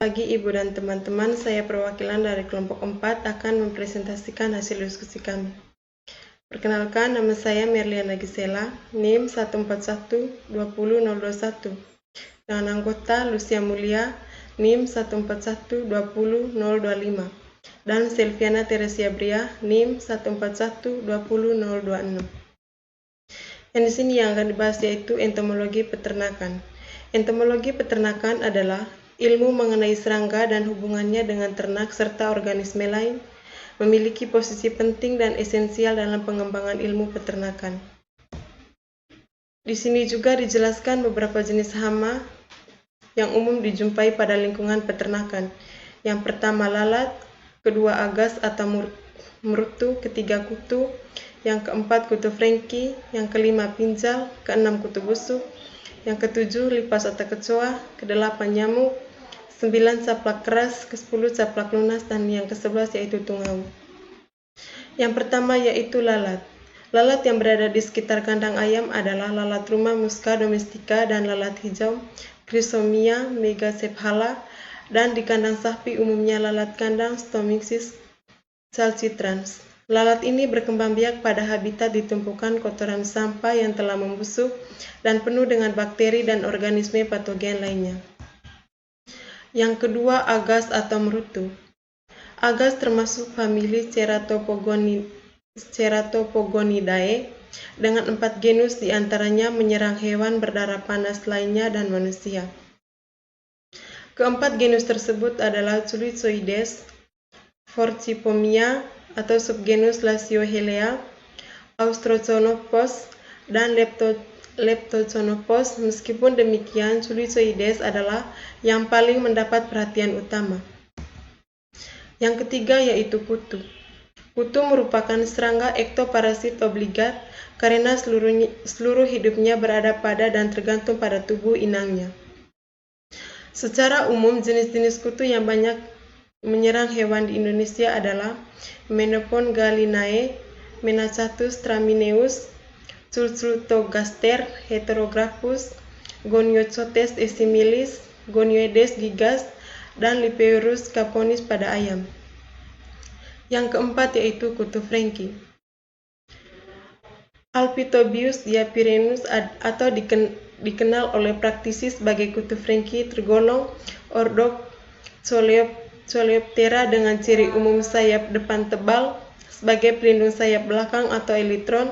Pagi Ibu dan teman-teman, saya perwakilan dari kelompok 4 akan mempresentasikan hasil diskusi kami. Perkenalkan, nama saya Merliana Gisela, NIM 141-20021, dengan anggota Lucia Mulia, NIM 141-20025, dan Silviana Teresia Bria, NIM 141-20026. Yang di sini yang akan dibahas yaitu entomologi peternakan. Entomologi peternakan adalah ilmu mengenai serangga dan hubungannya dengan ternak serta organisme lain, memiliki posisi penting dan esensial dalam pengembangan ilmu peternakan. Di sini juga dijelaskan beberapa jenis hama yang umum dijumpai pada lingkungan peternakan. Yang pertama lalat, kedua agas atau merutu, ketiga kutu, yang keempat kutu Franky, yang kelima pinjal, keenam kutu busuk, yang ketujuh lipas atau kecoa, kedelapan nyamuk, 9 caplak keras, ke-10 caplak lunas, dan yang ke-11 yaitu tungau. Yang pertama yaitu lalat. Lalat yang berada di sekitar kandang ayam adalah lalat rumah Musca domestica dan lalat hijau Chrysomia megacephala, dan di kandang sapi umumnya lalat kandang Stomyxis calcitrans. Lalat ini berkembang biak pada habitat di tumpukan kotoran sampah yang telah membusuk dan penuh dengan bakteri dan organisme patogen lainnya. Yang kedua, agas atau merutu. Agas termasuk famili Ceratopogonidae dengan 4 genus diantaranya menyerang hewan berdarah panas lainnya dan manusia. Keempat genus tersebut adalah Culicoides, Forcipomia atau subgenus Laciohelea, Austroconopus, dan Leptoconopus. Meskipun demikian, Culicoides adalah yang paling mendapat perhatian utama. Yang ketiga yaitu kutu. Kutu merupakan serangga ektoparasit obligat karena seluruh hidupnya berada pada dan tergantung pada tubuh inangnya. Secara umum, jenis-jenis kutu yang banyak menyerang hewan di Indonesia adalah Menopon gallinae, Menachatus tramineus, Culcutogaster heterographus, Goniocotes essimilis, Gonioides gigas, dan Lipeurus caponis pada ayam. Yang keempat yaitu kutu Franky. Alpitobius diapyrenus atau dikenal oleh praktisi sebagai kutu Franky tergolong ordo Coleoptera dengan ciri umum sayap depan tebal sebagai pelindung sayap belakang atau elytron,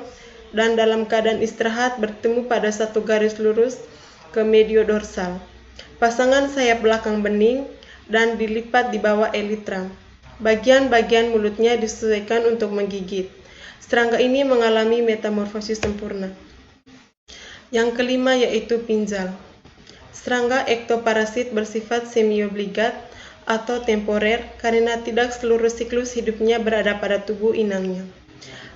dan dalam keadaan istirahat bertemu pada satu garis lurus ke mediodorsal. Pasangan sayap belakang bening dan dilipat di bawah elytra. Bagian-bagian mulutnya disesuaikan untuk menggigit. Serangga ini mengalami metamorfosis sempurna. Yang kelima yaitu pinjal. Serangga ektoparasit bersifat semiobligat atau temporer karena tidak seluruh siklus hidupnya berada pada tubuh inangnya.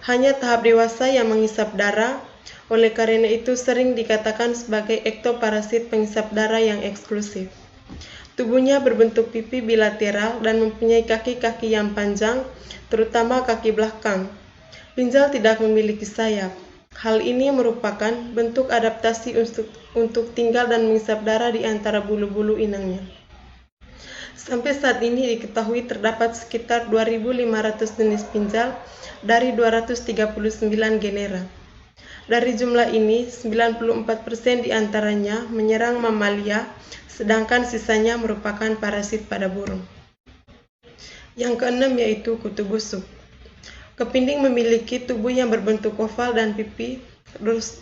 Hanya tahap dewasa yang menghisap darah, oleh karena itu sering dikatakan sebagai ektoparasit penghisap darah yang eksklusif. Tubuhnya berbentuk pipi bilateral dan mempunyai kaki-kaki yang panjang, terutama kaki belakang. Pinjal tidak memiliki sayap. Hal ini merupakan bentuk adaptasi untuk tinggal dan menghisap darah di antara bulu-bulu inangnya. Sampai saat ini diketahui terdapat sekitar 2.500 jenis pinjal dari 239 genera. Dari jumlah ini, 94% diantaranya menyerang mamalia, sedangkan sisanya merupakan parasit pada burung. Yang keenam yaitu kutu busuk. Kepinding memiliki tubuh yang berbentuk oval dan pipi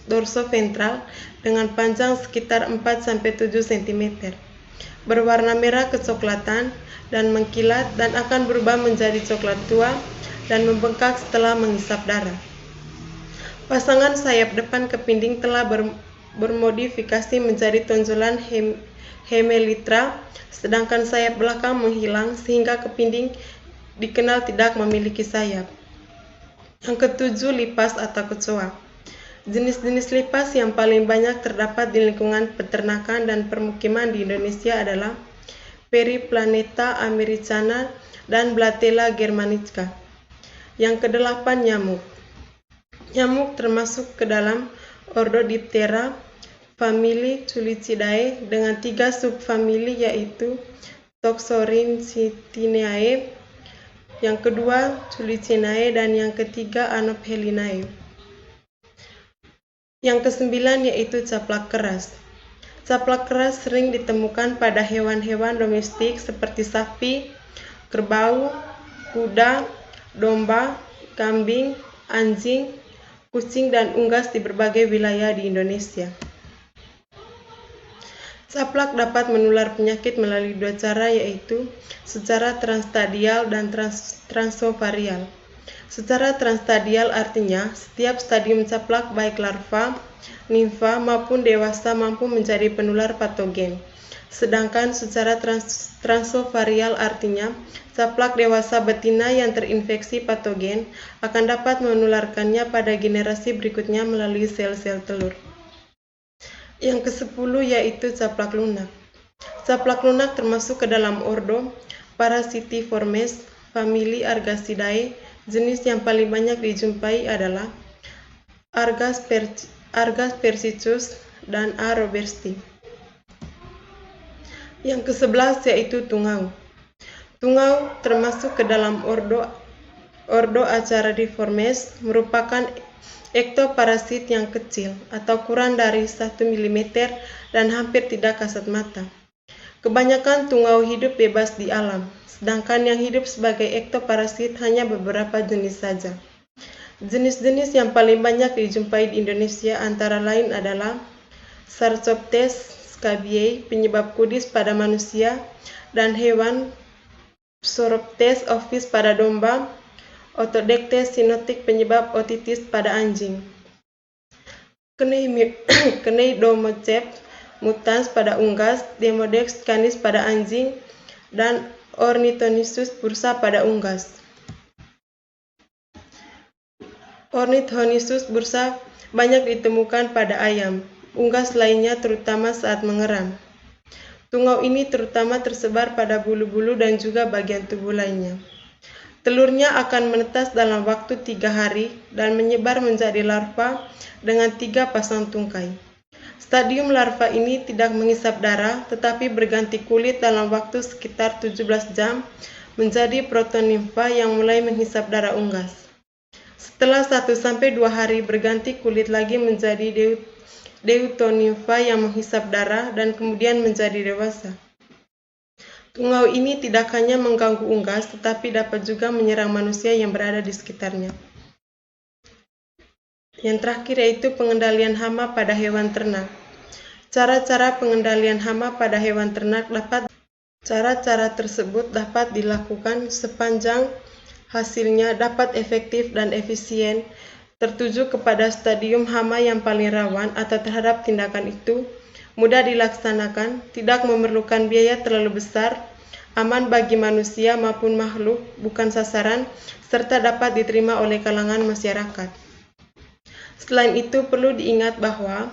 dorsoventral dengan panjang sekitar 4-7 cm. Berwarna merah kecoklatan dan mengkilat dan akan berubah menjadi coklat tua dan membengkak setelah menghisap darah. Pasangan sayap depan kepinding telah bermodifikasi menjadi tonjolan hemelytra, sedangkan sayap belakang menghilang sehingga kepinding dikenal tidak memiliki sayap. Yang ketujuh, lipas atau kecoa. Jenis-jenis lipas yang paling banyak terdapat di lingkungan peternakan dan permukiman di Indonesia adalah Periplaneta americana dan Blatella germanica. Yang kedelapan, nyamuk. Nyamuk termasuk ke dalam ordo Diptera, famili Culicidae dengan 3 subfamili yaitu Toxorynchitinae, yang kedua Culicinae, dan yang ketiga Anophelinae. Yang kesembilan yaitu caplak keras. Caplak keras sering ditemukan pada hewan-hewan domestik seperti sapi, kerbau, kuda, domba, kambing, anjing, kucing, dan unggas di berbagai wilayah di Indonesia. Caplak dapat menular penyakit melalui dua cara, yaitu secara transstadial dan transovarial. Secara transstadial artinya setiap stadium caplak baik larva, nimfa maupun dewasa mampu menjadi penular patogen. Sedangkan secara transovarial artinya caplak dewasa betina yang terinfeksi patogen akan dapat menularkannya pada generasi berikutnya melalui sel-sel telur. Yang ke-10 yaitu caplak lunak. Caplak lunak termasuk ke dalam ordo Parasitiformes, famili Argacidae. Jenis yang paling banyak dijumpai adalah Argas persicus dan A. robertsi. Yang ke-11 yaitu tungau. Tungau termasuk ke dalam ordo Acaradiformes, merupakan ektoparasit yang kecil atau kurang dari 1 mm dan hampir tidak kasat mata. Kebanyakan tungau hidup bebas di alam, sedangkan yang hidup sebagai ektoparasit hanya beberapa jenis saja. Jenis-jenis yang paling banyak dijumpai di Indonesia antara lain adalah Sarcoptes scabiei, penyebab kudis pada manusia, dan hewan Psoroptes ovis pada domba, Otodectes cynotic, penyebab otitis pada anjing, Cneidomoceps mutans pada unggas, Demodex canis pada anjing, dan Ornithonisus bursa pada unggas. Ornithonisus bursa banyak ditemukan pada ayam, unggas lainnya terutama saat mengeram. Tungau ini terutama tersebar pada bulu-bulu dan juga bagian tubuh lainnya. Telurnya akan menetas dalam waktu 3 hari dan menyebar menjadi larva dengan 3 pasang tungkai. Stadium larva ini tidak menghisap darah tetapi berganti kulit dalam waktu sekitar 17 jam menjadi protonimfa yang mulai menghisap darah unggas. Setelah 1-2 hari berganti kulit lagi menjadi deutonimfa yang menghisap darah dan kemudian menjadi dewasa. Tungau ini tidak hanya mengganggu unggas, tetapi dapat juga menyerang manusia yang berada di sekitarnya. Yang terakhir yaitu pengendalian hama pada hewan ternak. Cara-cara pengendalian hama pada hewan ternak Cara-cara tersebut dapat dilakukan sepanjang hasilnya dapat efektif dan efisien, tertuju kepada stadium hama yang paling rawan atau terhadap tindakan itu, mudah dilaksanakan, tidak memerlukan biaya terlalu besar, aman bagi manusia maupun makhluk, bukan sasaran, serta dapat diterima oleh kalangan masyarakat. Selain itu, perlu diingat bahwa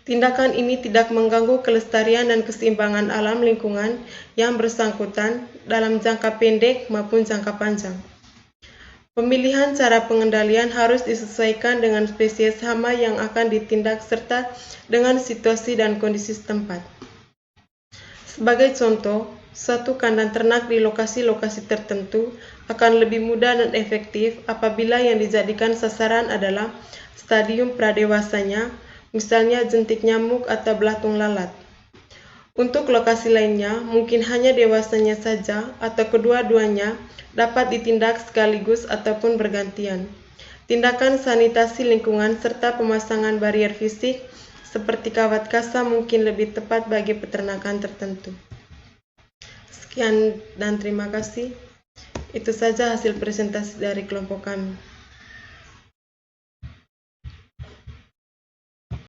tindakan ini tidak mengganggu kelestarian dan keseimbangan alam lingkungan yang bersangkutan dalam jangka pendek maupun jangka panjang. Pemilihan cara pengendalian harus disesuaikan dengan spesies hama yang akan ditindak serta dengan situasi dan kondisi setempat. Sebagai contoh, suatu kandang ternak di lokasi-lokasi tertentu akan lebih mudah dan efektif apabila yang dijadikan sasaran adalah stadium pradewasanya, misalnya jentik nyamuk atau belatung lalat. Untuk lokasi lainnya, mungkin hanya dewasanya saja atau kedua-duanya dapat ditindak sekaligus ataupun bergantian. Tindakan sanitasi lingkungan serta pemasangan barier fisik seperti kawat kasa mungkin lebih tepat bagi peternakan tertentu. Sekian dan terima kasih. Itu saja hasil presentasi dari kelompok kami.